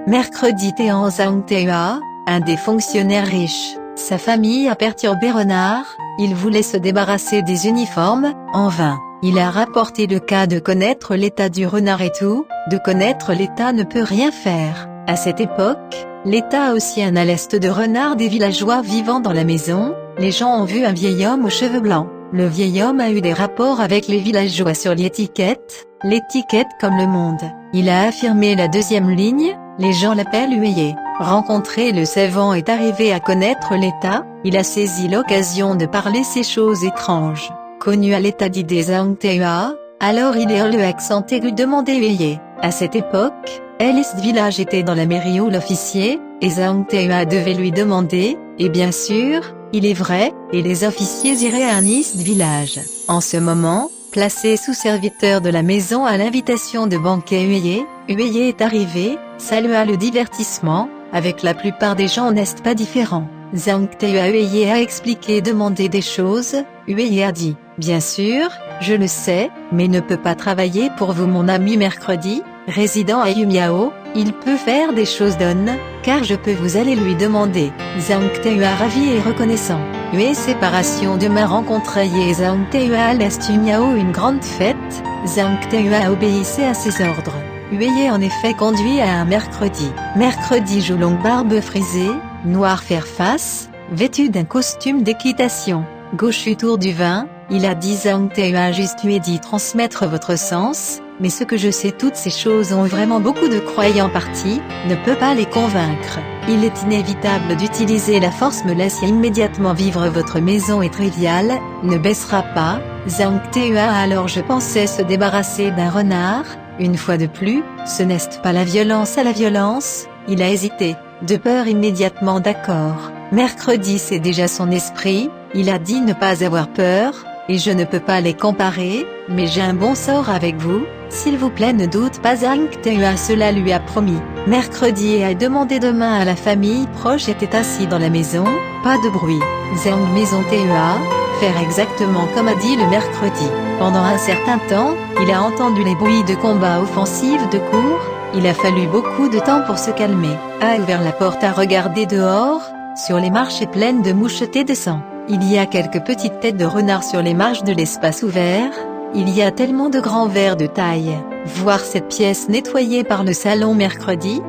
Mercredi Téan Zhang Teua, un des fonctionnaires riches, sa famille a perturbé Renard, il voulait se débarrasser des uniformes, en vain. Il a rapporté le cas de connaître l'état du renard et tout, de connaître l'état ne peut rien faire. À cette époque, l'état a aussi un à l'est de Renard des villageois vivant dans la maison, les gens ont vu un vieil homme aux cheveux blancs. Le vieil homme a eu des rapports avec les villageois sur l'étiquette comme le monde. Il a affirmé la deuxième ligne, les gens l'appellent Hueye. Rencontré le savant est arrivé à connaître l'état, il a saisi l'occasion de parler ces choses étranges, connues à l'état d'idée Zhang Teua, alors il est le accent aigu demandé Hueye. À cette époque, l'Est village était dans la mairie où l'officier, et Zhang Teua devait lui demander, et bien sûr, il est vrai, et les officiers iraient à un East village. En ce moment, placé sous serviteur de la maison à l'invitation de banquet Hueye est arrivé, salua le divertissement, avec la plupart des gens n'est pas différent. Zhang Teua Hueye a expliqué et demandé des choses, Hueye a dit, bien sûr, je le sais, mais ne peut pas travailler pour vous mon ami mercredi, résident à Yumiao, il peut faire des choses donnes, car je peux vous aller lui demander. Zhang Teua ravi et reconnaissant. Séparation demain rencontrer Zhang Teua à l'Est Yumiao une grande fête, Zhang Teua obéissait à ses ordres. Hueye en effet conduit à un mercredi. Mercredi joue longue barbe frisée, noir faire-face, vêtu d'un costume d'équitation, gauche tour du vin, il a dit Zhang Teua juste lui dit transmettre votre sens, mais ce que je sais toutes ces choses ont vraiment beaucoup de croyants partis, ne peut pas les convaincre. Il est inévitable d'utiliser la force me laisse immédiatement vivre votre maison est triviale, ne baissera pas, Zhang Teua alors je pensais se débarrasser d'un renard, une fois de plus, ce n'est pas la violence à la violence, il a hésité, de peur immédiatement d'accord. Mercredi c'est déjà son esprit, il a dit ne pas avoir peur, et je ne peux pas les comparer, mais j'ai un bon sort avec vous, s'il vous plaît ne doute pas Zhang Teua cela lui a promis. Mercredi et a demandé demain à la famille proche était assis dans la maison, pas de bruit. Zhang Maison Teua, faire exactement comme a dit le mercredi. Pendant un certain temps, il a entendu les bruits de combat offensifs de cour, il a fallu beaucoup de temps pour se calmer. A ouvert la porte à regarder dehors, sur les marches pleines de mouchetés de sang. Il y a quelques petites têtes de renards sur les marches de l'espace ouvert, il y a tellement de grands vers de taille. Voir cette pièce nettoyée par le salon mercredi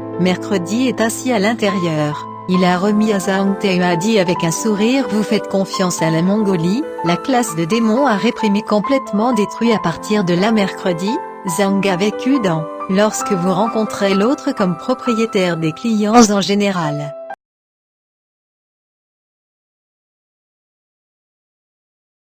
est assis à l'intérieur. Il a remis à Zhang Teua dit avec un sourire vous faites confiance à la Mongolie, la classe de démons a réprimé complètement détruit à partir de là mercredi, Zhang a vécu dans, lorsque vous rencontrez l'autre comme propriétaire des clients en général.